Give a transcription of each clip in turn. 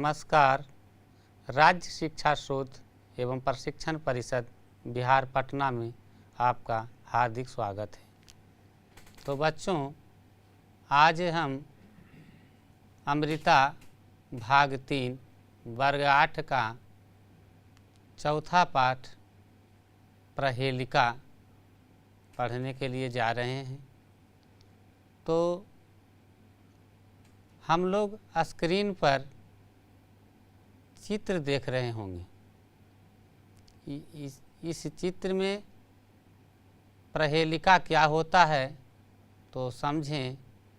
नमस्कार। राज्य शिक्षा शोध एवं प्रशिक्षण परिषद बिहार पटना में आपका हार्दिक स्वागत है। तो बच्चों, आज हम अमृता भाग 3 वर्ग 8 का चौथा पाठ प्रहेलिका पढ़ने के लिए जा रहे हैं। तो हम लोग स्क्रीन पर चित्र देख रहे होंगे। इस चित्र में प्रहेलिका क्या होता है तो समझें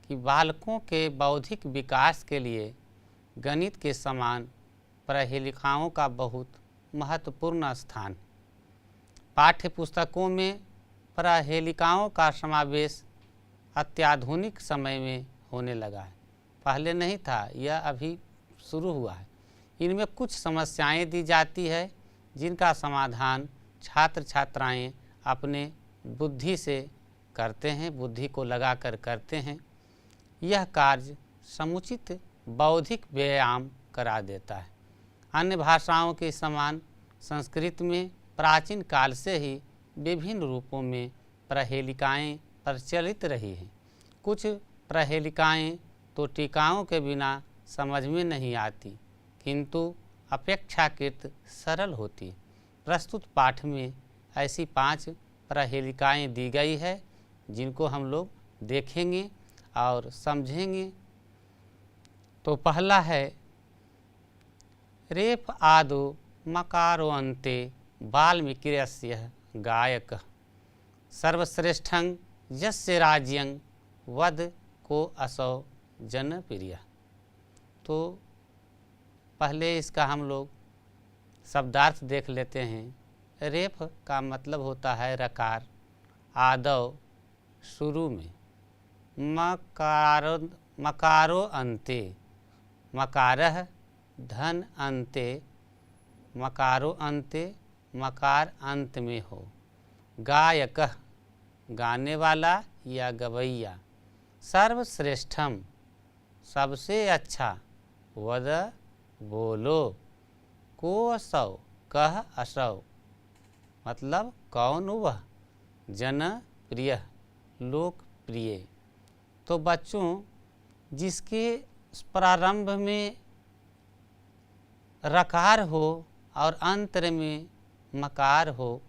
कि बालकों के बौद्धिक विकास के लिए गणित के समान प्रहेलिकाओं का बहुत महत्वपूर्ण स्थान। पाठ्य पुस्तकों में प्रहेलिकाओं का समावेश अत्याधुनिक समय में होने लगा है, पहले नहीं था, यह अभी शुरू हुआ है। इनमें कुछ समस्याएं दी जाती है जिनका समाधान छात्र छात्राएं अपने बुद्धि से करते हैं, बुद्धि को लगाकर करते हैं। यह कार्य समुचित बौद्धिक व्यायाम करा देता है। अन्य भाषाओं के समान संस्कृत में प्राचीन काल से ही विभिन्न रूपों में प्रहेलिकाएं प्रचलित रही हैं। कुछ प्रहेलिकाएं तो टीकाओं के बिना समझ में नहीं आती, किंतु अपेक्षाकृत सरल होती। प्रस्तुत पाठ में ऐसी 5 प्रहेलिकाएं दी गई है जिनको हम लोग देखेंगे और समझेंगे। तो पहला है रेफ आदो मकारो अन्ते वाल्मीकिरस्य गायक सर्वश्रेष्ठं यस्य राज्यं वद को असौ जनप्रिय। तो पहले इसका हम लोग शब्दार्थ देख लेते हैं। रेफ का मतलब होता है रकार, आदव शुरू में, मकारो अन्ते, मकारः धन अन्ते, मकारो अन्ते मकार अंत में हो। गायक गाने वाला या गवैया। सर्वश्रेष्ठम सबसे अच्छा, वद बोलो, को असौ कह असौ मतलब कौन वह, जन प्रिय लोकप्रिय। तो बच्चों, जिसके प्रारंभ में रकार हो और अंत में मकार हो,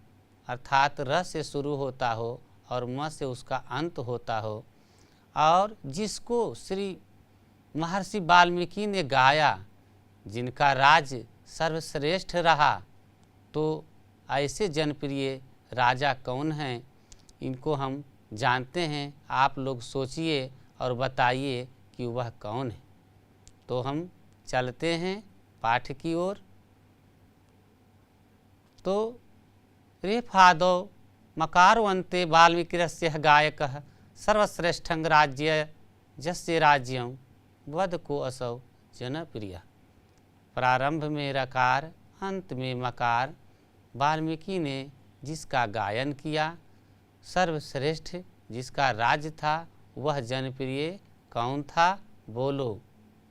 अर्थात र से शुरू होता हो और म से उसका अंत होता हो, और जिसको श्री महर्षि वाल्मीकि ने गाया, जिनका राज्य सर्वश्रेष्ठ रहा, तो ऐसे जनप्रिय राजा कौन हैं, इनको हम जानते हैं। आप लोग सोचिए और बताइए कि वह कौन है। तो हम चलते हैं पाठ की ओर। तो रेफादो मकारो अन्ते वाल्मीकिरस्य गायकः सर्वश्रेष्ठं राज्य यस्य राज्यं वद को असौ जनप्रिय। प्रारंभ में रकार, अंत में मकार, वाल्मीकि ने जिसका गायन किया, सर्वश्रेष्ठ जिसका राज्य था, वह जनप्रिय कौन था, बोलो।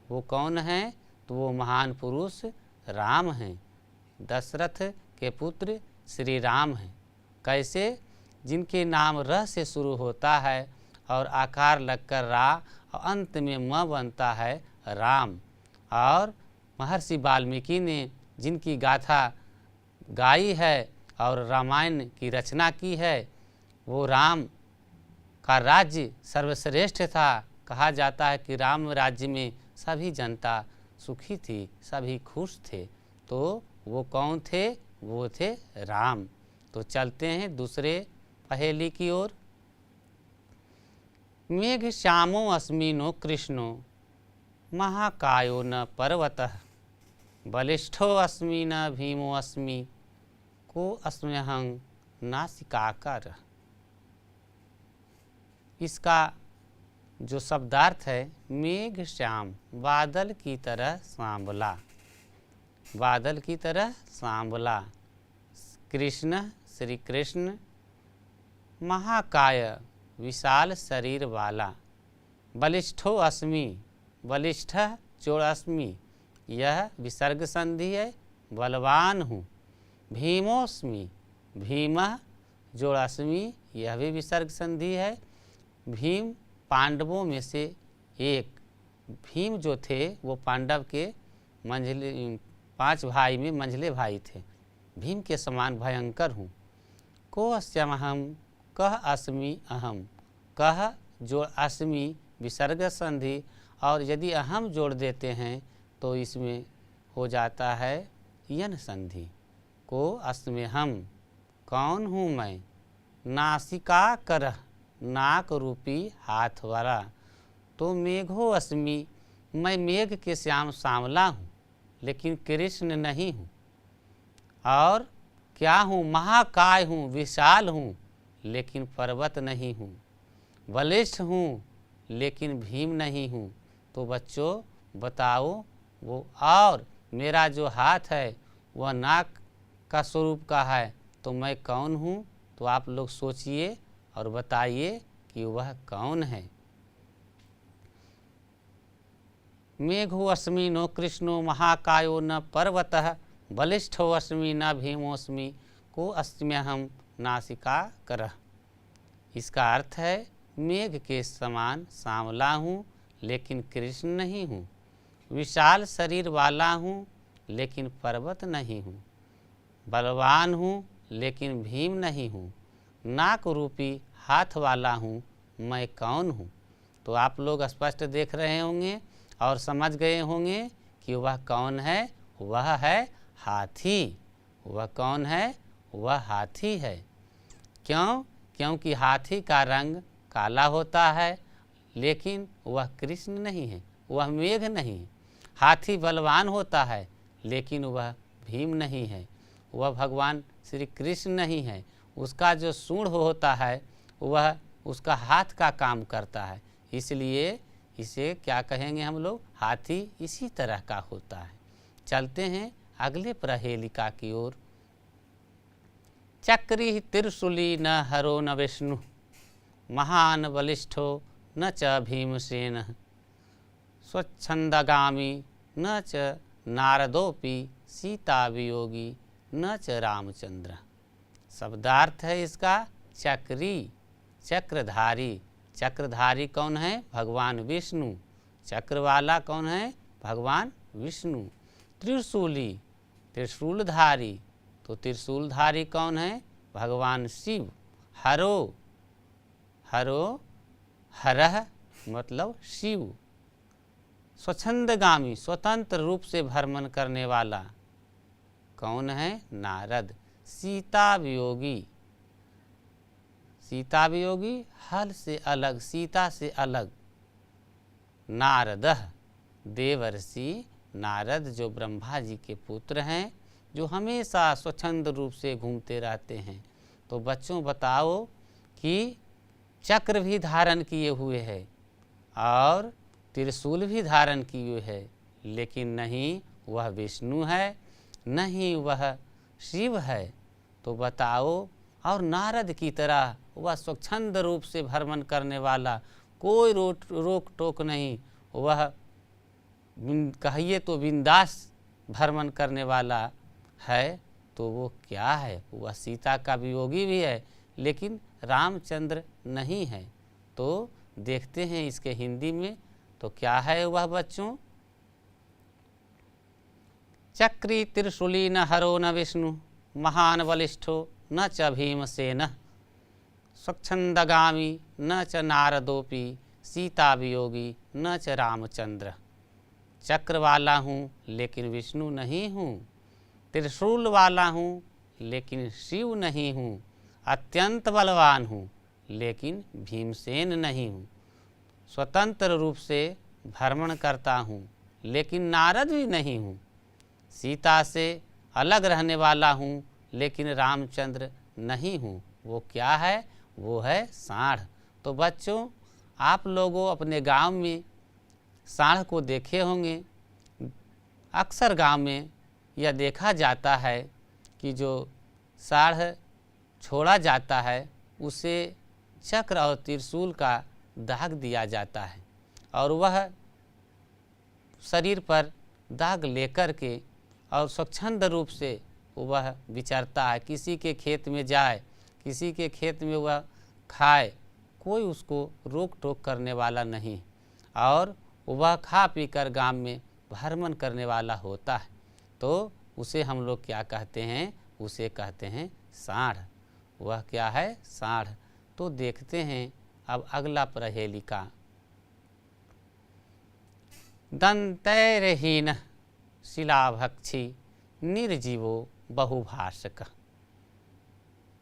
वो कौन है? तो वो महान पुरुष राम हैं, दशरथ के पुत्र श्री राम हैं। कैसे? जिनके नाम र से शुरू होता है और आकार लगकर रा और अंत में म बनता है राम। और महर्षि वाल्मीकि ने जिनकी गाथा गाई है और रामायण की रचना की है, वो राम का राज्य सर्वश्रेष्ठ था। कहा जाता है कि राम राज्य में सभी जनता सुखी थी, सभी खुश थे। तो वो कौन थे? वो थे राम। तो चलते हैं दूसरे पहेली की ओर। मेघ श्यामो अस्मिनो कृष्णो महाकायो न पर्वतः बलिष्ठो अस्मि न भीमो अस्मि को अस्म्यहं नासिकाकर। इसका जो शब्दार्थ है, मेघ श्याम बादल की तरह सांवला, बादल की तरह सांवला। कृष्ण श्री कृष्ण, महाकाय विशाल शरीर वाला, बलिष्ठो अस्मि बलिष्ठ चोड़स्मि यह विसर्ग संधि है। बलवान हूँ। भीमोस्मि, भीमः जोड़ अस्मि, यह भी विसर्ग संधि है। भीम पांडवों में से एक, भीम जो थे वो पांडव के मंझले 5 भाई में मंझले भाई थे। भीम के समान भयंकर हूँ। को अस्म्यहं, कह अस्मि अहम, कह जोड़ अस्मि विसर्ग संधि, और यदि अहम जोड़ देते हैं तो इसमें हो जाता है यन संधि। को अस्म्यहं, कौन हूँ मैं। नासिका करह, नाक रूपी हाथ वाला। तो मेघो अस्मि, मैं मेघ के श्याम सांवला हूँ लेकिन कृष्ण नहीं हूँ। और क्या हूँ, महाकाय हूँ, विशाल हूँ लेकिन पर्वत नहीं हूँ। बलिष्ठ हूँ लेकिन भीम नहीं हूँ। तो बच्चों बताओ वो, और मेरा जो हाथ है वह नाक का स्वरूप का है, तो मैं कौन हूँ। तो आप लोग सोचिए और बताइए कि वह कौन है। मेघो अस्मि नो कृष्णो, महाकायो न पर्वतः, बलिष्ठो अस्मि न भीमोस्मि, को अस्म्यहं नासिका करः। इसका अर्थ है मेघ के समान सांवला हूँ लेकिन कृष्ण नहीं हूँ। विशाल शरीर वाला हूँ लेकिन पर्वत नहीं हूँ। बलवान हूँ लेकिन भीम नहीं हूँ। नाक रूपी हाथ वाला हूँ, मैं कौन हूँ। तो आप लोग स्पष्ट देख रहे होंगे और समझ गए होंगे कि वह कौन है। वह है हाथी। वह कौन है, वह हाथी है। क्यों? क्योंकि हाथी का रंग काला होता है लेकिन वह कृष्ण नहीं है, वह मेघ नहीं है। हाथी बलवान होता है लेकिन वह भीम नहीं है, वह भगवान श्री कृष्ण नहीं है। उसका जो सूंड होता है वह उसका हाथ का काम करता है, इसलिए इसे क्या कहेंगे हम लोग, हाथी इसी तरह का होता है। चलते हैं अगले प्रहेलिका की ओर। चक्री त्रिशूली न हरो न विष्णु, महान बलिष्ठो न च भीमसेन, स्वच्छंदगामी न च नारदोपि, सीता वियोगी न च रामचंद्र। शब्दार्थ है इसका चक्री, चक्रधारी। चक्रधारी कौन है, भगवान विष्णु। चक्र वाला कौन है, भगवान विष्णु। त्रिशूली, त्रिशूलधारी, तो त्रिशूलधारी कौन है, भगवान शिव। हरो, हरो हरह मतलब शिव। स्वच्छंदगामी, स्वतंत्र रूप से भ्रमण करने वाला कौन है, नारद। सीता वियोगी, सीता वियोगी हल से अलग, सीता से अलग। नारदः, देवर्षि नारद जो ब्रह्मा जी के पुत्र हैं, जो हमेशा स्वच्छंद रूप से घूमते रहते हैं। तो बच्चों बताओ कि चक्र भी धारण किए हुए है और त्रिशूल भी धारण किए है, लेकिन नहीं वह विष्णु है, नहीं वह शिव है। तो बताओ, और नारद की तरह वह स्वच्छंद रूप से भ्रमण करने वाला, कोई रोक टोक नहीं, वह कहिए तो बिंदास भ्रमण करने वाला है। तो वो क्या है, वह सीता का वियोगी भी है लेकिन रामचंद्र नहीं है। तो देखते हैं इसके हिंदी में तो क्या है वह बच्चों। चक्री त्रिशूली न हरो न विष्णु, महान बलिष्ठो न च भीमसेन, स्वच्छंदगामी न च नारदोपि, सीता वियोगी न च रामचंद्र। चक्र वाला हूँ लेकिन विष्णु नहीं हूँ, त्रिशूल वाला हूँ लेकिन शिव नहीं हूँ, अत्यंत बलवान हूँ लेकिन भीमसेन नहीं हूँ, स्वतंत्र रूप से भ्रमण करता हूँ लेकिन नारद भी नहीं हूँ, सीता से अलग रहने वाला हूँ लेकिन रामचंद्र नहीं हूँ। वो क्या है, वो है साढ़। तो बच्चों आप लोगों अपने गांव में साढ़ को देखे होंगे। अक्सर गांव में यह देखा जाता है कि जो साढ़ छोड़ा जाता है उसे चक्र और त्रिशूल का दाग दिया जाता है और वह शरीर पर दाग लेकर के और स्वच्छंद रूप से वह विचरता है। किसी के खेत में जाए, किसी के खेत में वह खाए, कोई उसको रोक टोक करने वाला नहीं, और वह खा पी कर गाँव में भ्रमण करने वाला होता है। तो उसे हम लोग क्या कहते हैं? उसे कहते हैं साँढ़। वह क्या है? साँढ़। तो देखते हैं अब अगला प्रहेलिका। दंतैर्हीन शिलाभक्षी निर्जीवो बहुभाषक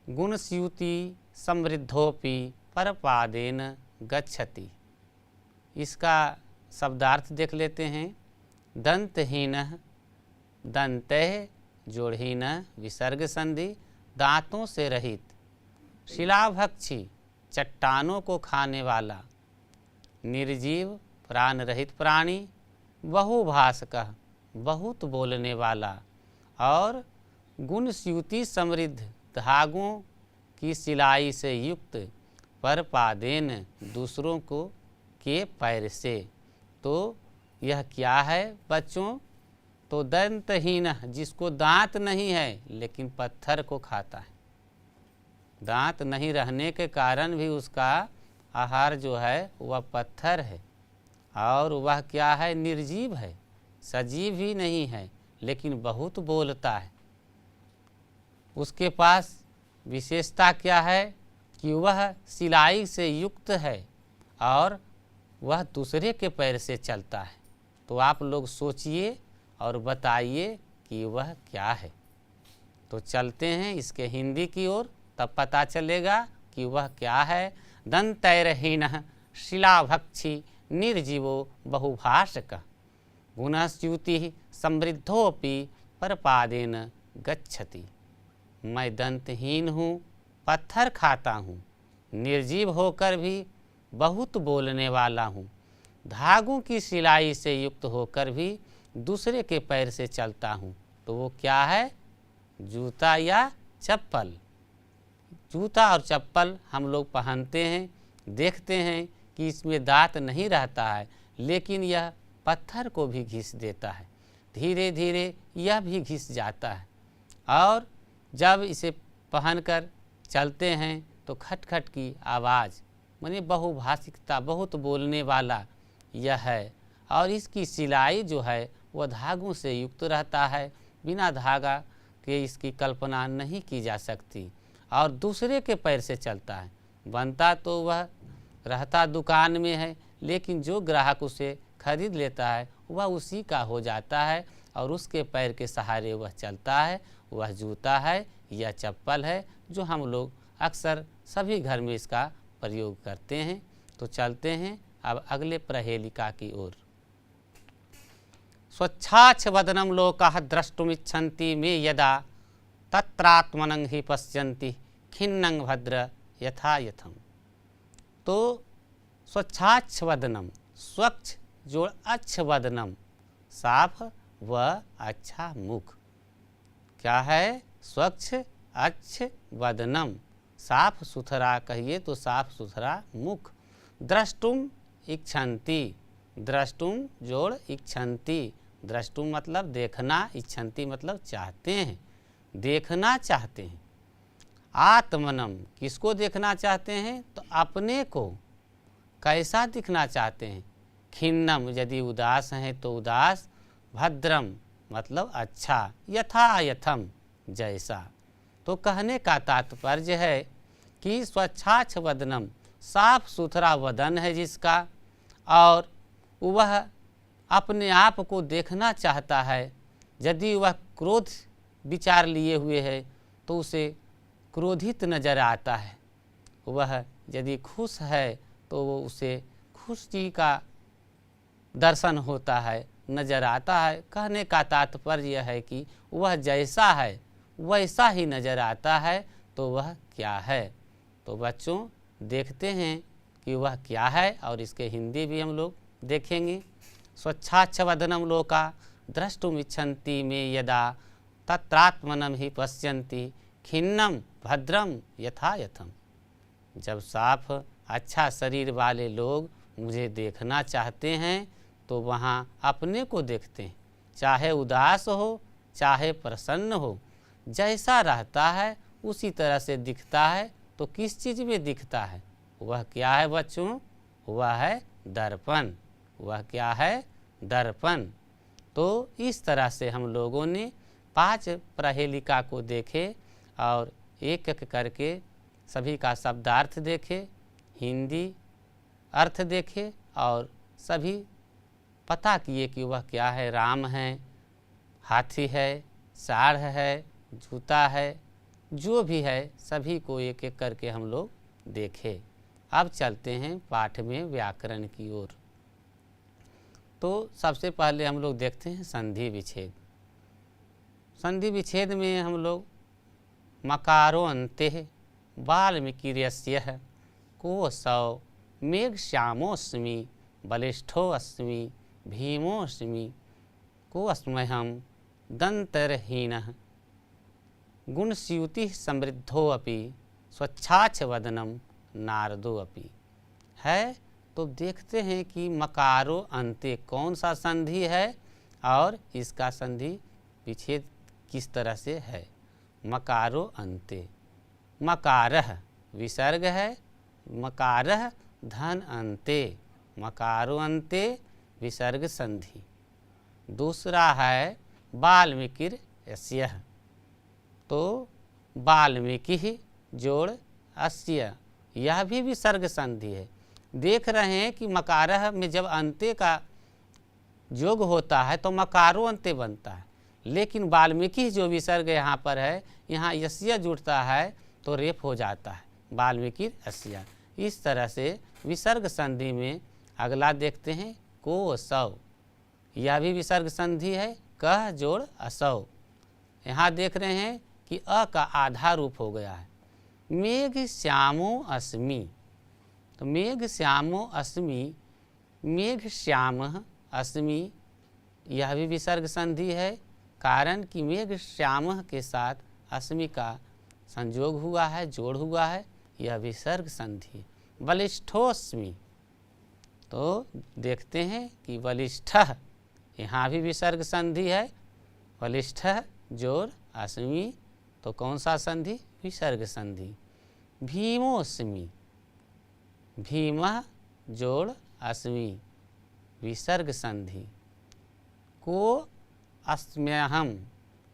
गुणस्यूति समृद्धोपि परपादेन गच्छति। इसका शब्दार्थ देख लेते हैं। दंतहीन, दंतः जोड़हीन विसर्ग संधि, दांतों से रहित, शिलाभक्षी चट्टानों को खाने वाला, निर्जीव प्राण रहित प्राणी, बहुभाषक बहुत बोलने वाला, और गुणस्यूति समृद्ध धागों की सिलाई से युक्त, परपादेन दूसरों को के पैर से। तो यह क्या है बच्चों? तो दंतहीन, जिसको दांत नहीं है लेकिन पत्थर को खाता है। दांत नहीं रहने के कारण भी उसका आहार जो है वह पत्थर है। और वह क्या है? निर्जीव है, सजीव ही नहीं है, लेकिन बहुत बोलता है। उसके पास विशेषता क्या है? कि वह सिलाई से युक्त है और वह दूसरे के पैर से चलता है। तो आप लोग सोचिए और बताइए कि वह क्या है। तो चलते हैं इसके हिंदी की ओर, तब पता चलेगा कि वह क्या है। दंतैर्हीन शिलाभक्षी निर्जीवो बहुभाषक गुणस्यूति समृद्धोपि परपादेन गच्छति। मैं दंतहीन हूँ, पत्थर खाता हूँ, निर्जीव होकर भी बहुत बोलने वाला हूँ, धागों की सिलाई से युक्त होकर भी दूसरे के पैर से चलता हूँ। तो वो क्या है? जूता या चप्पल। जूता और चप्पल हम लोग पहनते हैं, देखते हैं कि इसमें दांत नहीं रहता है, लेकिन यह पत्थर को भी घिस देता है, धीरे धीरे यह भी घिस जाता है। और जब इसे पहनकर चलते हैं तो खटखट की आवाज़, माने बहुभाषिकता, बहुत बोलने वाला यह है। और इसकी सिलाई जो है वह धागों से युक्त रहता है, बिना धागा के इसकी कल्पना नहीं की जा सकती। और दूसरे के पैर से चलता है। बनता तो वह रहता दुकान में है, लेकिन जो ग्राहक उसे खरीद लेता है वह उसी का हो जाता है और उसके पैर के सहारे वह चलता है। वह जूता है या चप्पल है, जो हम लोग अक्सर सभी घर में इसका प्रयोग करते हैं। तो चलते हैं अब अगले प्रहेलिका की ओर। स्वच्छाच्छ वदनं लोकाः द्रष्टुमिच्छन्ति मे यदा तत्रात्मनं हि पश्यन्ति खिन्नं भद्र यथा यथम। तो स्वच्छाच्छ वदनम, स्वच्छ जोड़ अच्छ वदनम, साफ व अच्छा मुख। क्या है? स्वच्छ अच्छ वदनम, साफ सुथरा कहिए तो साफ सुथरा मुख। द्रष्टुम इच्छन्ति, द्रष्टुम जोड़ इच्छन्ति, द्रष्टुम मतलब देखना, इच्छन्ति मतलब चाहते हैं, देखना चाहते हैं। आत्मनम, किसको देखना चाहते हैं? तो अपने को कैसा दिखना चाहते हैं। खिन्नम, यदि उदास हैं तो उदास। भद्रम मतलब अच्छा। यथा यथम, जैसा। तो कहने का तात्पर्य है कि स्वच्छाच्छ वदनम, साफ सुथरा वदन है जिसका, और वह अपने आप को देखना चाहता है। यदि वह क्रोध विचार लिए हुए है तो उसे क्रोधित नजर आता है। वह यदि खुश है तो वो उसे खुशी का दर्शन होता है, नजर आता है। कहने का तात्पर्य है कि वह जैसा है वैसा ही नजर आता है। तो वह क्या है? तो बच्चों देखते हैं कि वह क्या है, और इसके हिंदी भी हम लोग देखेंगे। स्वच्छाच्छ वदनं लोका द्रष्टुमिच्छन्ति मे यदा तत्रात्मनं हि पश्यन्ति खिन्नं भद्रम यथा यथम। जब साफ अच्छा शरीर वाले लोग मुझे देखना चाहते हैं तो वहाँ अपने को देखते हैं, चाहे उदास हो चाहे प्रसन्न हो, जैसा रहता है उसी तरह से दिखता है। तो किस चीज़ में दिखता है? वह क्या है बच्चों? वह है दर्पण। वह क्या है? दर्पण। तो इस तरह से हम लोगों ने 5 प्रहेलिका को देखे और एक एक करके सभी का शब्दार्थ देखे, हिंदी अर्थ देखे और सभी पता किए कि वह क्या है। राम है, हाथी है, साढ़ है, जूता है, जो भी है सभी को एक एक करके हम लोग देखे। अब चलते हैं पाठ में व्याकरण की ओर। तो सबसे पहले हम लोग देखते हैं संधि विच्छेद। संधि विच्छेद में हम लोग मकारो अन्ते वाल्मीकिर्यस्य को सौ मेघ श्यामोऽस्मि बलिष्ठोऽस्मि भीमोऽस्मि को अस्म्यहं दन्तरहीनः गुणस्यूतिः समृद्धोऽपि स्वच्छाच्छ वदनं नारदोऽपि है। तो देखते हैं कि मकारो अन्ते कौन सा संधि है और इसका संधि विच्छेद किस तरह से है। मकारो अन्ते, मकारः विसर्ग है, मकारः धन अन्ते, मकारो अन्ते विसर्ग संधि। दूसरा है वाल्मीकिर्यस्य, तो वाल्मीकि जोड़ अस्य, यह भी विसर्ग संधि है। देख रहे हैं कि मकारः में जब अंत्य का योग होता है तो मकारो अंत्य बनता है, लेकिन वाल्मीकि जो विसर्ग यहाँ पर है, यहाँ यस्य जुड़ता है तो रेप हो जाता है, वाल्मीकिर्यस्य। इस तरह से विसर्ग संधि में अगला देखते हैं को सौ, यह भी विसर्ग संधि है, कह जोड़ असौ। यहाँ देख रहे हैं कि अ का आधा रूप हो गया है। मेघ श्यामो अस्मि, तो मेघ श्यामो अस्मि, मेघ श्यामः अस्मि, यह भी विसर्ग संधि है, कारण कि मेघ श्यामः के साथ अस्मि का संयोग हुआ है, जोड़ हुआ है, यह विसर्ग संधि। बलिष्ठोऽस्मि, तो देखते हैं कि बलिष्ठः, यहाँ भी विसर्ग संधि है, बलिष्ठः जोड़ अस्मि, तो कौन सा संधि? विसर्ग संधि। भीमोऽस्मि, भीमः जोड़ अस्मि, विसर्ग संधि। को अस्म्यहं,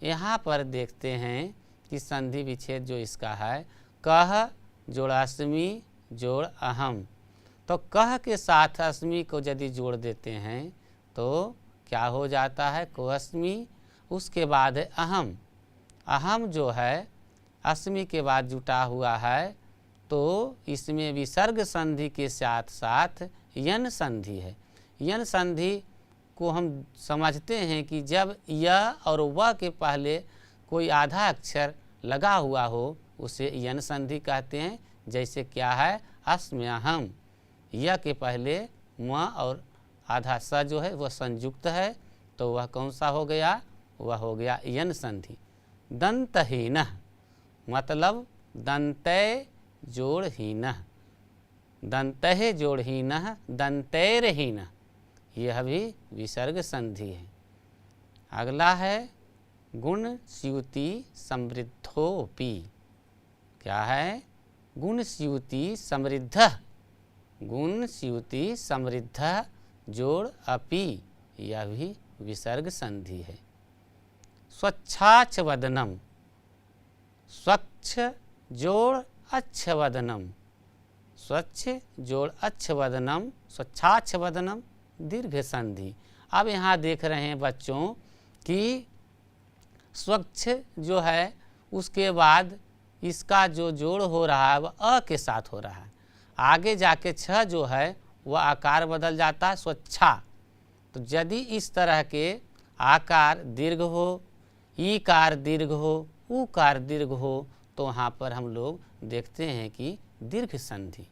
यहाँ पर देखते हैं कि संधि विच्छेद जो इसका है, कह जोड़ अस्मि जोड़ अहम, तो कह के साथ अस्मि को यदि जोड़ देते हैं तो क्या हो जाता है? को अस्मि, उसके बाद है अहम। अहम जो है अस्मि के बाद जुटा हुआ है, तो इसमें विसर्ग संधि के साथ साथ यन संधि है। यन संधि को हम समझते हैं कि जब य और व के पहले कोई आधा अक्षर लगा हुआ हो उसे यन संधि कहते हैं। जैसे क्या है? अस्म्यहं, य के पहले म और आधा स जो है वह संयुक्त है, तो वह कौन सा हो गया? वह हो गया यन संधि। दंतहीनः, मतलब दंतै जोड़ हीनः, दंतः जोड़ हीनः, दंतैर्हीनः, यह भी विसर्ग संधि है। अगला है गुणस्यूति समृद्धोऽपि, क्या है? गुणस्यूति समृद्धः, गुणस्यूति समृद्धः जोड़ अपि, यह भी विसर्ग संधि है। स्वच्छाच्छ वदनम, स्वच्छ जोड़ अच्छ वदनम, स्वच्छ जोड़ अच्छ वदनम, स्वच्छाच्छ वदनम दीर्घ संधि। अब यहाँ देख रहे हैं बच्चों कि स्वच्छ जो है उसके बाद इसका जो जोड़ हो रहा है वह अ के साथ हो रहा है, आगे जाके छ जो है वह आकार बदल जाता है स्वच्छा। तो यदि इस तरह के आकार दीर्घ हो, ईकार दीर्घ हो, उकार दीर्घ हो, तो वहाँ पर हम लोग देखते हैं कि दीर्घ संधि।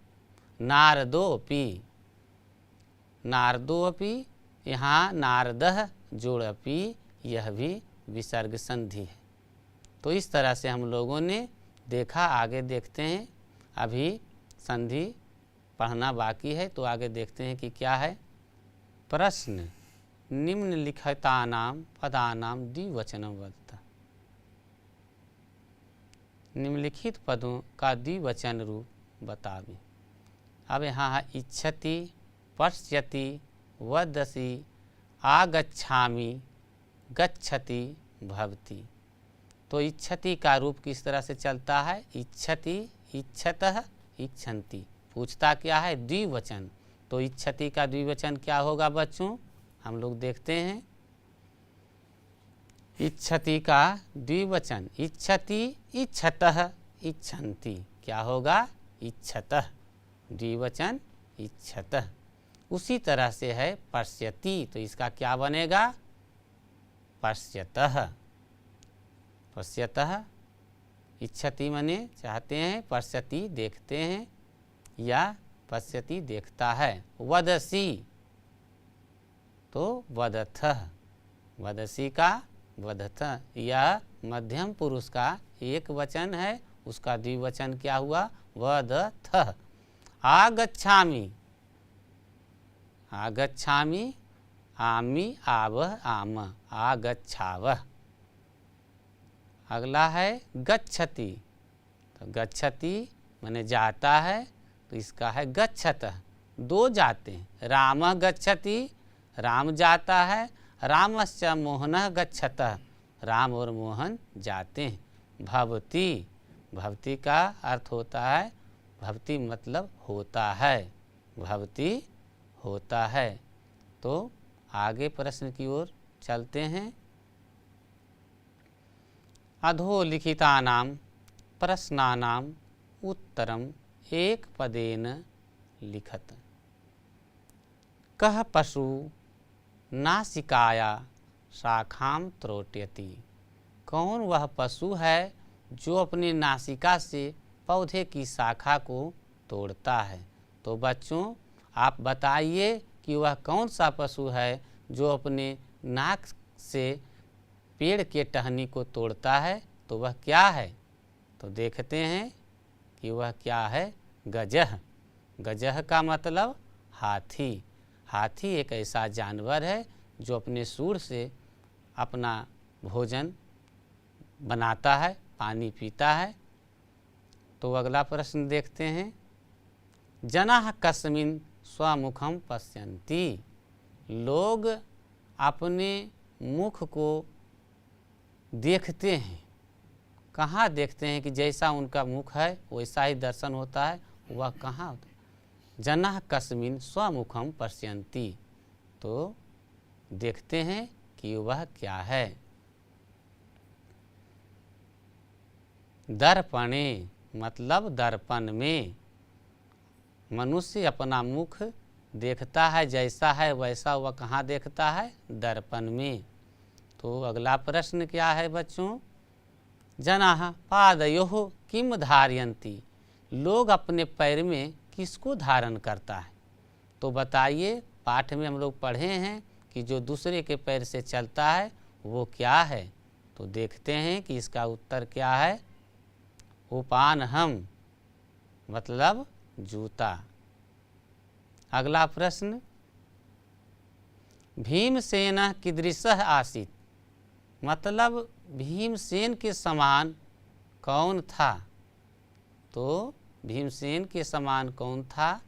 नारदोऽपि, नारदोऽपि, यहाँ नारदः जोड़ अपि, यह भी विसर्ग संधि है। तो इस तरह से हम लोगों ने देखा। आगे देखते हैं, अभी संधि पढ़ना बाकी है, तो आगे देखते हैं कि क्या है। प्रश्न, निम्नलिखितानां पदानां द्विवचनं वदतः। निम्नलिखित पदों का द्विवचन रूप बतावें। अब यहाँ है इच्छति, पश्यति, वदसि, आगच्छामि, गच्छति, भवति। तो इच्छति का रूप किस तरह से चलता है? इच्छति, इच्छतः, इच्छन्ति। पूछता क्या है? द्विवचन। तो इच्छति का द्विवचन क्या होगा बच्चों? हम लोग देखते हैं। इच्छति का द्विवचन इच्छति, इच्छतः, इच्छन्ति। क्या होगा? इच्छतः। द्विवचन इच्छतः। उसी तरह से है पश्यति, तो इसका क्या बनेगा? पश्यतः। पश्यतः। इच्छति माने चाहते हैं, पश्यति देखते हैं, या पश्यति देखता है। वदसि तो वदथः। वदसि का वदथः। यह मध्यम पुरुष का एक वचन है, उसका द्विवचन क्या हुआ? वदथः। आगच्छामि, आगच्छामि, आमि, आवह, आम, आगच्छावः। अगला है गच्छति। तो गच्छति माने जाता है, तो इसका है गच्छतः। दो जाते हैं। रामः गच्छति, राम जाता है। रामश्च मोहनः गच्छतः, राम और मोहन जाते हैं। भवति, भवति का अर्थ होता है, भवति मतलब होता है, भवति होता है। तो आगे प्रश्न की ओर चलते हैं। अधोलिखितानां प्रश्नानां उत्तरम एक पदेन लिखत। कः पशु नासिकाया शाखां त्रोट्यति। कौन वह पशु है जो अपनी नासिका से पौधे की शाखा को तोड़ता है? तो बच्चों आप बताइए कि वह कौन सा पशु है जो अपने नाक से पेड़ के टहनी को तोड़ता है? तो वह क्या है? तो देखते हैं कि वह क्या है? गजह। गजह का मतलब हाथी। हाथी एक ऐसा जानवर है जो अपने सूंड से अपना भोजन बनाता है, पानी पीता है। तो अगला प्रश्न देखते हैं। जनाः कस्मिन् स्वमुखं पश्यन्ति। लोग अपने मुख को देखते हैं। कहाँ देखते हैं? कि जैसा उनका मुख है वैसा ही दर्शन होता है। वह कहाँ होता है? जनाः कस्मिन् स्वमुखं पश्यन्ति। तो देखते हैं कि वह क्या है। दर्पणे मतलब दर्पण में। मनुष्य अपना मुख देखता है, जैसा है वैसा वह कहाँ देखता है? दर्पण में। तो अगला प्रश्न क्या है बच्चों? जनाः पादयोः किम धारयन्ति। लोग अपने पैर में किसको धारण करता है? तो बताइए, पाठ में हम लोग पढ़े हैं कि जो दूसरे के पैर से चलता है वो क्या है? तो देखते हैं कि इसका उत्तर क्या है। उपानहम् मतलब जूता। अगला प्रश्न। भीमसेनः कीदृशः आसीत्। मतलब भीमसेन के समान कौन था? तो भीमसेन के समान कौन था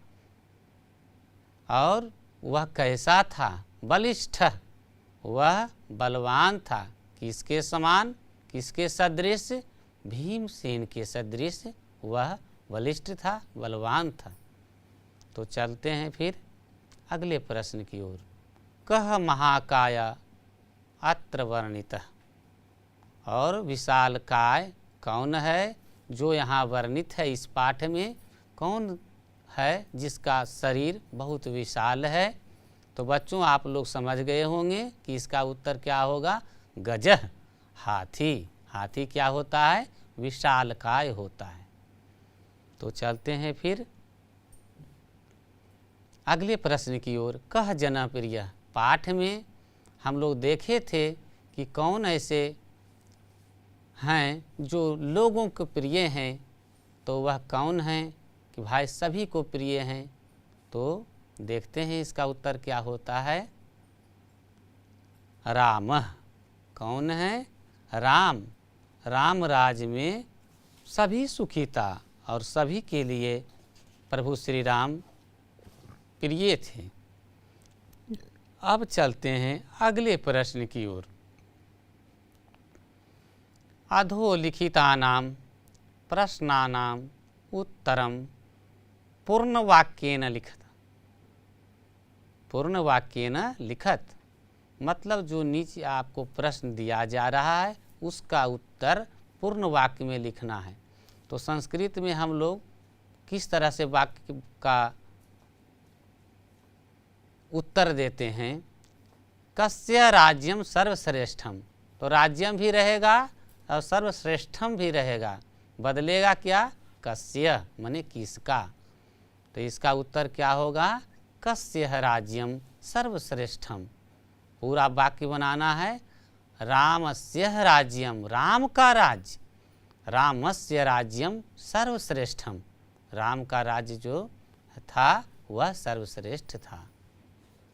और वह कैसा था? बलिष्ठ, वह बलवान था। किसके समान? किसके सदृश? भीमसेन के सदृश वह बलिष्ठ था, बलवान था। तो चलते हैं फिर अगले प्रश्न की ओर। कः महाकाय अत्र वर्णितः। और विशालकाय कौन है जो यहाँ वर्णित है? इस पाठ में कौन है जिसका शरीर बहुत विशाल है? तो बच्चों आप लोग समझ गए होंगे कि इसका उत्तर क्या होगा। गजह, हाथी। हाथी क्या होता है? विशालकाय होता है। तो चलते हैं फिर अगले प्रश्न की ओर। कः जनप्रिय। पाठ में हम लोग देखे थे कि कौन ऐसे हैं जो लोगों को प्रिय हैं। तो वह कौन है कि भाई सभी को प्रिय हैं? तो देखते हैं इसका उत्तर क्या होता है। रामः, कौन है? राम। राम राज में सभी सुखी था और सभी के लिए प्रभु श्री राम प्रिय थे। अब चलते हैं अगले प्रश्न की ओर। अधोलिखितानां प्रश्नानां उत्तरं पूर्णवाक्येन लिखत। पूर्णवाक्येन लिखत मतलब जो नीचे आपको प्रश्न दिया जा रहा है उसका उत्तर पूर्ण वाक्य में लिखना है। तो संस्कृत में हम लोग किस तरह से वाक्य का उत्तर देते हैं? कस्य राज्यम सर्वश्रेष्ठम, तो राज्यम भी रहेगा और सर्वश्रेष्ठम भी रहेगा। बदलेगा क्या? कस्य माने किसका। तो इसका उत्तर क्या होगा? कस्य राज्यम सर्वश्रेष्ठम। पूरा वाक्य बनाना है। रामस्य राज्यम, राम का राज्य, रामस्य राज्यम सर्वश्रेष्ठम, राम का राज्य जो था वह सर्वश्रेष्ठ था।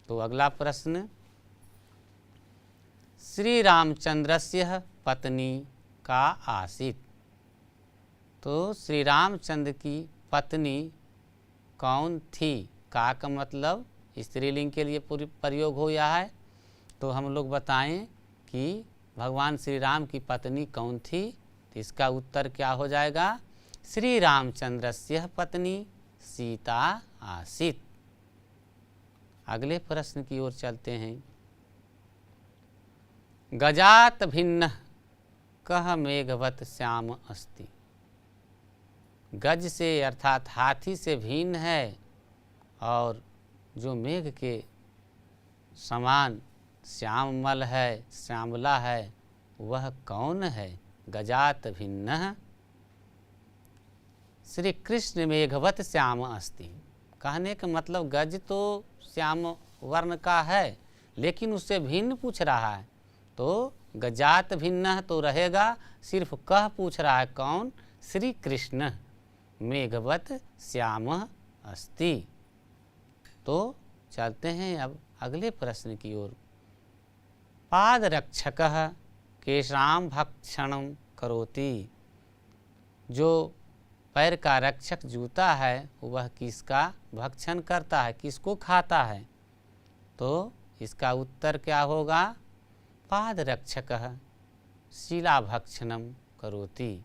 तो अगला प्रश्न, श्री रामचंद्रस्य पत्नी का आसीत। तो श्री रामचंद्र की पत्नी कौन थी? का मतलब स्त्रीलिंग के लिए प्रयोग हो गया है। तो हम लोग बताएं कि भगवान श्री राम की पत्नी कौन थी? तो इसका उत्तर क्या हो जाएगा? श्री रामचंद्रस्य पत्नी सीता आसीत। अगले प्रश्न की ओर चलते हैं। गजात भिन्न कह मेघवत श्याम अस्ति। गज से अर्थात हाथी से भिन्न है और जो मेघ के समान श्यामल है, श्यामला है, वह कौन है? गजात भिन्न श्री कृष्ण मेघवत श्याम अस्ति। कहने का मतलब गज तो श्याम वर्ण का है लेकिन उससे भिन्न पूछ रहा है। तो गजात भिन्न तो रहेगा, सिर्फ कह पूछ रहा है कौन? श्री कृष्ण मेघवत श्याम अस्ति। तो चलते हैं अब अगले प्रश्न की ओर। पादरक्षकः केशां भक्षणं करोति। जो पैर का रक्षक जूता है वह किसका भक्षण करता है, किसको खाता है? तो इसका उत्तर क्या होगा? पादरक्षकः शिलाभक्षणं करोति।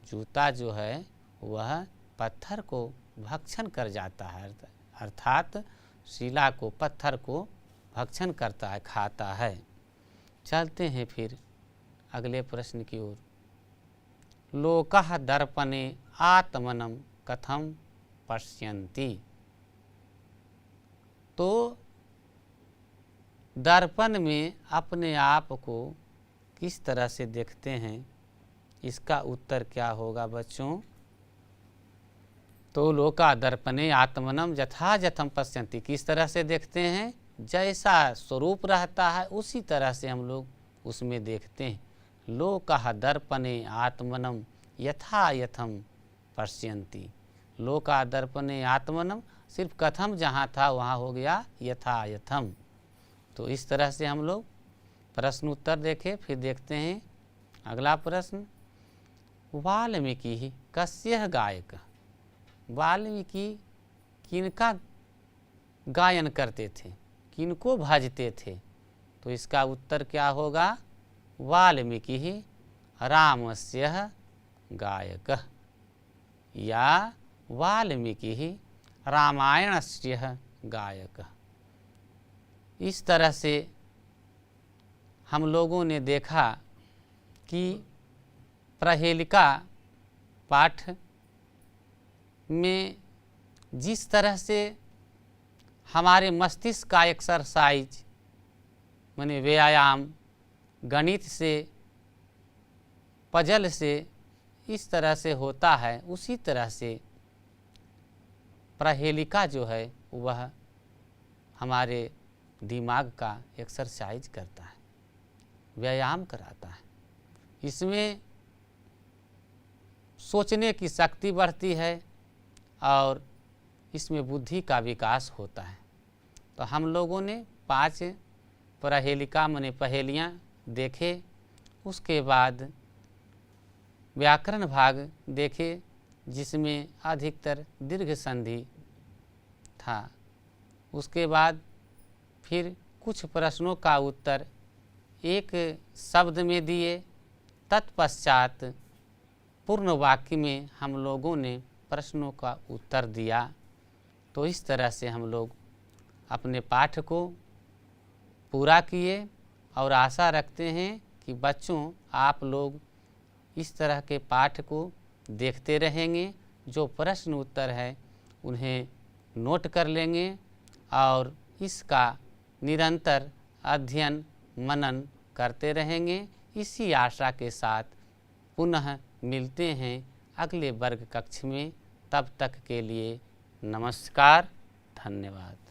जूता जो है वह पत्थर को भक्षण कर जाता है, अर्थात शिला को, पत्थर को भक्षण करता है, खाता है। चलते हैं फिर अगले प्रश्न की ओर। लोकः दर्पणे आत्मनं कथं पश्यन्ति। तो दर्पण में अपने आप को किस तरह से देखते हैं? इसका उत्तर क्या होगा बच्चों? तो लोका दर्पणे आत्मनम यथा यथम पश्यन्ति। किस तरह से देखते हैं? जैसा स्वरूप रहता है उसी तरह से हम लोग उसमें देखते हैं। लोका दर्पणे आत्मनम यथा यथम पश्यन्ति। लोका दर्पणे आत्मनम सिर्फ कथम जहाँ था वहाँ हो गया यथा यथम। तो इस तरह से हम लोग प्रश्न उत्तर देखें। फिर देखते हैं अगला प्रश्न। वाल्मीकि कस्य गायक। वाल्मीकि किनका गायन करते थे, किनको भजते थे? तो इसका उत्तर क्या होगा? वाल्मीकि रामस्य गायकः या वाल्मीकि रामायणस्य गायकः। इस तरह से हम लोगों ने देखा कि प्रहेलिका पाठ में जिस तरह से हमारे मस्तिष्क का एक्सरसाइज माने व्यायाम गणित से, पजल से इस तरह से होता है, उसी तरह से प्रहेलिका जो है वह हमारे दिमाग का एक्सरसाइज करता है, व्यायाम कराता है। इसमें सोचने की शक्ति बढ़ती है और इसमें बुद्धि का विकास होता है। तो हम लोगों ने 5 पहेलिका माने पहेलियाँ देखे। उसके बाद व्याकरण भाग देखे जिसमें अधिकतर दीर्घ संधि था। उसके बाद फिर कुछ प्रश्नों का उत्तर एक शब्द में दिए। तत्पश्चात पूर्ण वाक्य में हम लोगों ने प्रश्नों का उत्तर दिया। तो इस तरह से हम लोग अपने पाठ को पूरा किए और आशा रखते हैं कि बच्चों आप लोग इस तरह के पाठ को देखते रहेंगे। जो प्रश्न उत्तर है उन्हें नोट कर लेंगे और इसका निरंतर अध्ययन मनन करते रहेंगे। इसी आशा के साथ पुनः मिलते हैं अगले वर्ग कक्ष में। तब तक के लिए नमस्कार, धन्यवाद।